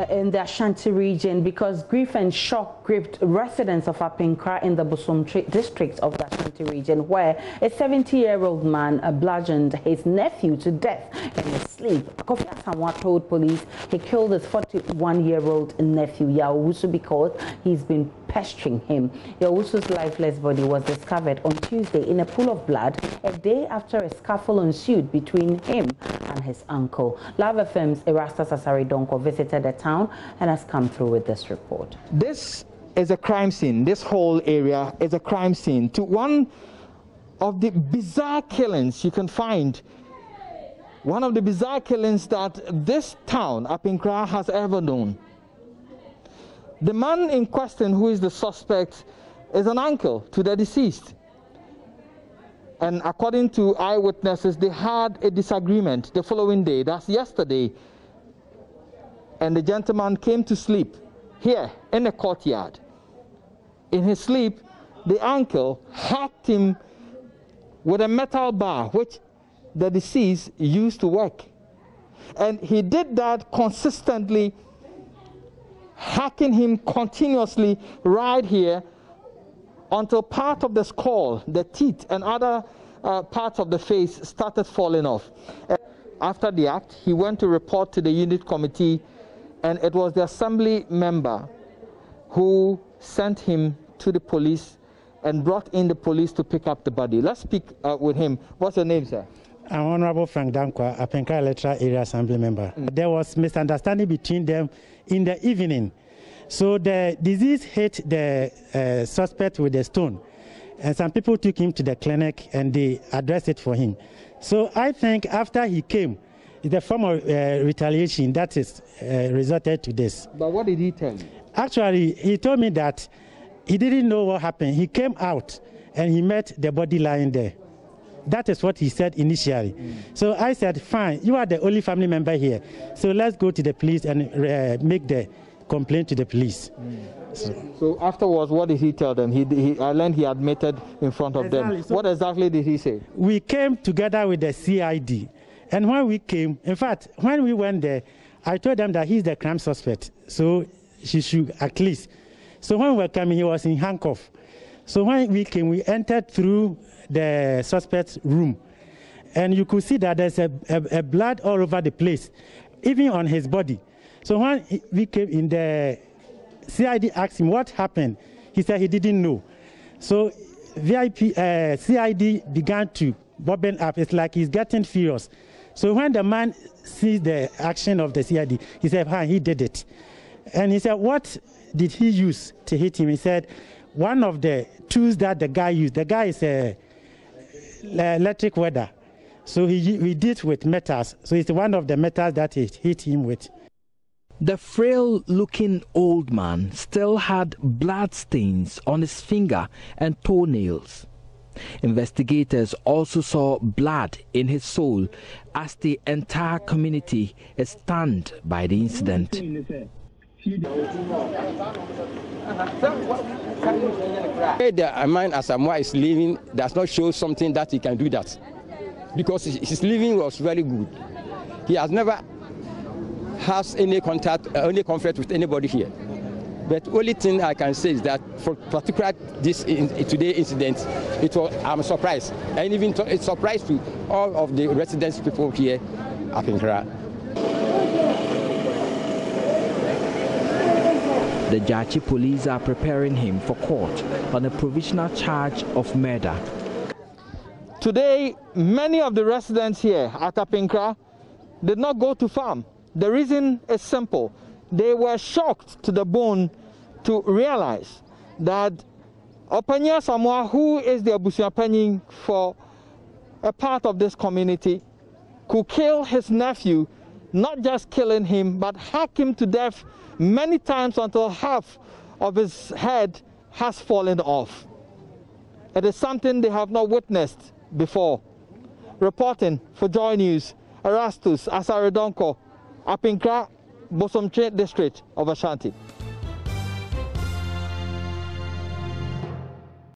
in the Ashanti region because grief and shock gripped residents of Apinkra in the Bosomtwe district of the Ashanti region, where a 70-year-old man bludgeoned his nephew to death in his sleep. Kofi Asamoah told police he killed his 41-year-old nephew Yawusu because he's been pestering him. Yawusu's lifeless body was discovered on Tuesday in a pool of blood a day after a scuffle ensued between him and his uncle. Love FM's Erastus Asaridonko visited the town and has come through with this report. This is a crime scene. This whole area is a crime scene to one of the bizarre killings you can find. One of the bizarre killings that this town, Apinkra, has ever known. The man in question, who is the suspect, is an uncle to the deceased. And according to eyewitnesses, they had a disagreement the following day, that's yesterday. And the gentleman came to sleep here in the courtyard. In his sleep, the uncle hacked him with a metal bar, which the deceased used to work. And he did that consistently, hacking him continuously right here until part of the skull, the teeth, and other parts of the face started falling off. After the act, he went to report to the unit committee, and it was the assembly member who sent him to the police and brought in the police to pick up the body. Let's speak with him. What's your name, sir? I'm Honorable Frank Dankwa, Apinkra Electoral Area Assembly member. There was misunderstanding between them in the evening. So the disease hit the suspect with a stone, and some people took him to the clinic and they addressed it for him. So I think after he came, the form of retaliation that is resulted to this. But what did he tell you? Actually, he told me that he didn't know what happened. He came out and he met the body lying there. That is what he said initially. So I said, fine, you are the only family member here. So let's go to the police and make the complaint to the police. So afterwards, what did he tell them? I learned he admitted in front of them. So what exactly did he say? We came together with the CID. And when we came, in fact, when we went there, I told them that he's the crime suspect. So she should at least. So when we were coming, he was in handcuff. So when we came, we entered through the suspect's room. And you could see that there's a blood all over the place, even on his body. So when we came in, the CID asked him what happened. He said he didn't know. So CID began to bobbing up. It's like he's getting furious. So when the man sees the action of the CID, he said, hi, he did it. And he said, what did he use to hit him? He said, one of the tools that the guy used, the guy is a electric welder. So he did with metals. So it's one of the metals that he hit him with. The frail-looking old man still had blood stains on his finger and toenails. Investigators also saw blood in his soul as the entire community is stunned by the incident. The man Asamoah is living does not show something that he can do that, because his living was very good. He has never has any contact, any conflict with anybody here. But only thing I can say is that for particular today's incident, I'm surprised, and even it's surprised to all of the residents people here up in Accra. The Jachi police are preparing him for court on a provisional charge of murder. Today, many of the residents here at Apinkra did not go to farm. The reason is simple. They were shocked to the bone to realize that Openya Samoa, who is the Abusuapanyin for a part of this community, could kill his nephew, not just killing him, but hack him to death many times until half of his head has fallen off. It is something they have not witnessed before. Reporting for Joy News, Erastus Asaridonko, Apinkra, Bosomtwe district of Ashanti.